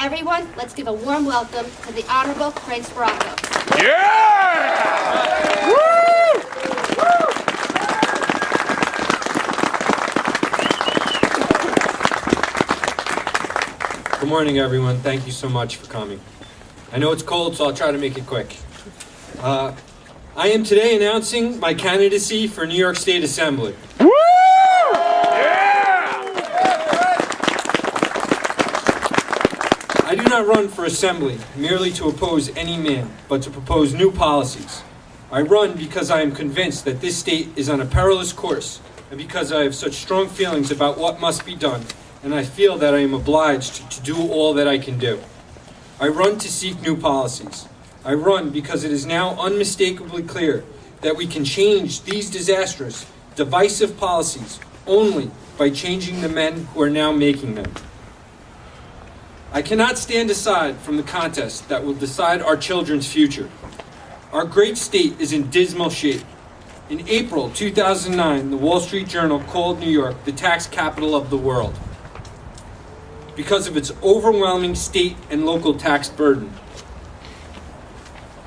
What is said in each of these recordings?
Everyone, let's give a warm welcome to the Honorable Craig Sparaco. Yeah! Woo! Good morning, everyone. Thank you so much for coming. I know it's cold, so I'll try to make it quick. I am today announcing my candidacy for New York State Assembly. Woo! Yeah! I do not run for assembly merely to oppose any man, but to propose new policies. I run because I am convinced that this state is on a perilous course, and because I have such strong feelings about what must be done, and I feel that I am obliged to do all that I can do. I run to seek new policies. I run because it is now unmistakably clear that we can change these disastrous, divisive policies only by changing the men who are now making them. I cannot stand aside from the contest that will decide our children's future. Our great state is in dismal shape. In April 2009, the Wall Street Journal called New York the tax capital of the world because of its overwhelming state and local tax burden.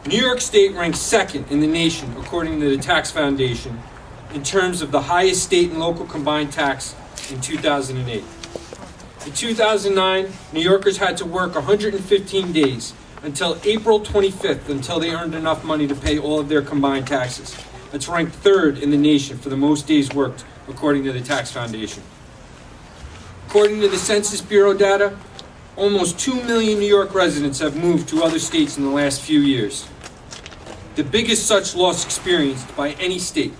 New York State ranks second in the nation, according to the Tax Foundation, in terms of the highest state and local combined tax in 2008. In 2009, New Yorkers had to work 115 days until April 25th until they earned enough money to pay all of their combined taxes. That's ranked third in the nation for the most days worked, according to the Tax Foundation. According to the Census Bureau data, almost 2 million New York residents have moved to other states in the last few years, the biggest such loss experienced by any state.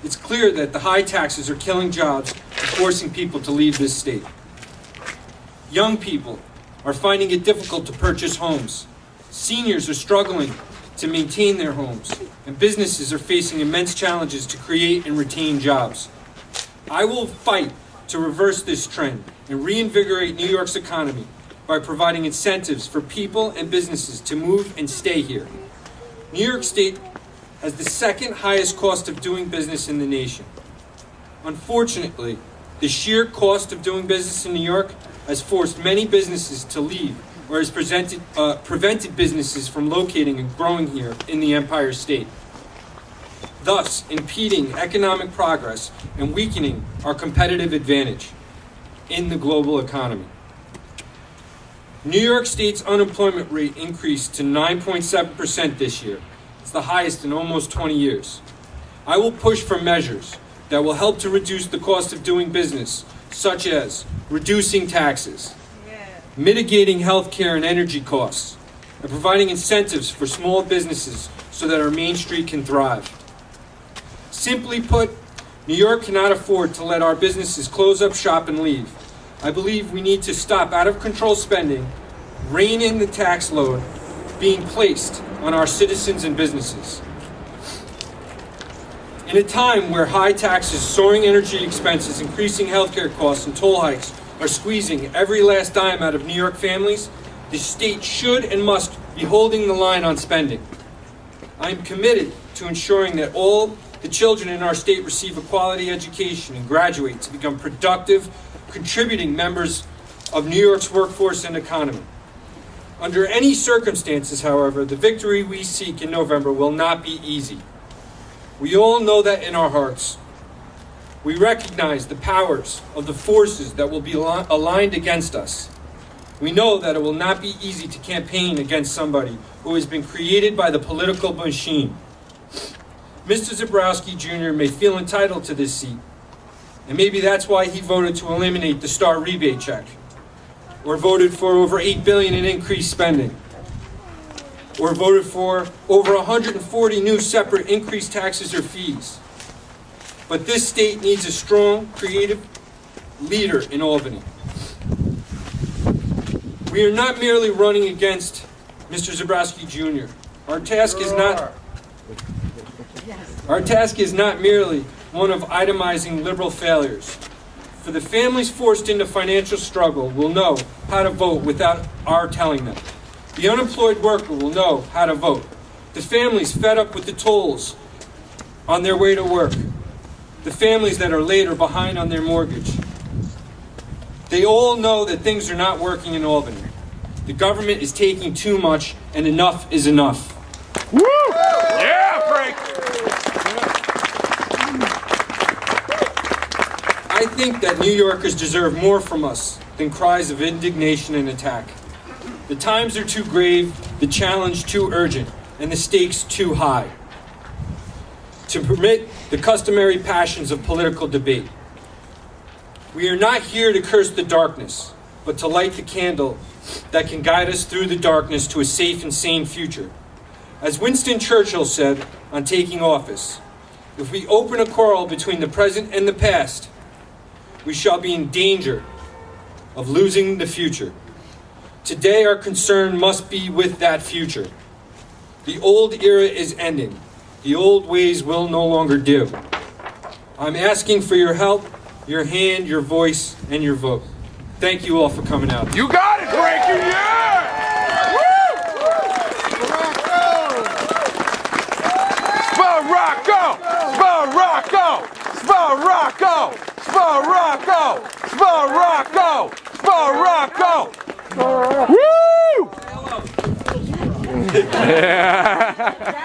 It's clear that the high taxes are killing jobs and forcing people to leave this state. Young people are finding it difficult to purchase homes. Seniors are struggling to maintain their homes, and businesses are facing immense challenges to create and retain jobs. I will fight to reverse this trend and reinvigorate New York's economy by providing incentives for people and businesses to move and stay here. New York State has the second highest cost of doing business in the nation. Unfortunately, the sheer cost of doing business in New York has forced many businesses to leave or has prevented businesses from locating and growing here in the Empire State, thus impeding economic progress and weakening our competitive advantage in the global economy. New York State's unemployment rate increased to 9.7% this year. It's the highest in almost 20 years. I will push for measures that will help to reduce the cost of doing business, such as reducing taxes, mitigating healthcare and energy costs, and providing incentives for small businesses so that our Main Street can thrive. Simply put, New York cannot afford to let our businesses close up shop and leave. I believe we need to stop out-of-control spending, rein in the tax load being placed on our citizens and businesses. In a time where high taxes, soaring energy expenses, increasing healthcare costs, and toll hikes are squeezing every last dime out of New York families, the state should and must be holding the line on spending. I am committed to ensuring that all the children in our state receive a quality education and graduate to become productive, contributing members of New York's workforce and economy. Under any circumstances, however, the victory we seek in November will not be easy. We all know that in our hearts. We recognize the powers of the forces that will be aligned against us. We know that it will not be easy to campaign against somebody who has been created by the political machine. Mr. Zebrowski Jr. may feel entitled to this seat, and maybe that's why he voted to eliminate the STAR rebate check, or voted for over $8 billion in increased spending, or voted for over 140 new separate increased taxes or fees. But this state needs a strong, creative leader in Albany. We are not merely running against Mr. Zebrowski Jr. Our task is not merely one of itemizing liberal failures. For the families forced into financial struggle will know how to vote without our telling them. The unemployed worker will know how to vote. The families fed up with the tolls on their way to work. The families that are late or behind on their mortgage. They all know that things are not working in Albany. The government is taking too much, and enough is enough. Woo! Yeah, Frank! I think that New Yorkers deserve more from us than cries of indignation and attack. The times are too grave, the challenge too urgent, and the stakes too high to permit the customary passions of political debate. We are not here to curse the darkness, but to light the candle that can guide us through the darkness to a safe and sane future. As Winston Churchill said on taking office, if we open a quarrel between the present and the past, we shall be in danger of losing the future. Today, our concern must be with that future. The old era is ending. The old ways will no longer do. I'm asking for your help, your hand, your voice, and your vote. Thank you all for coming out. You got it, Frankie! Yeah! Sparaco! Sparaco! Sparaco! Sparaco! Sparaco! Sparaco! Woo! Yeah.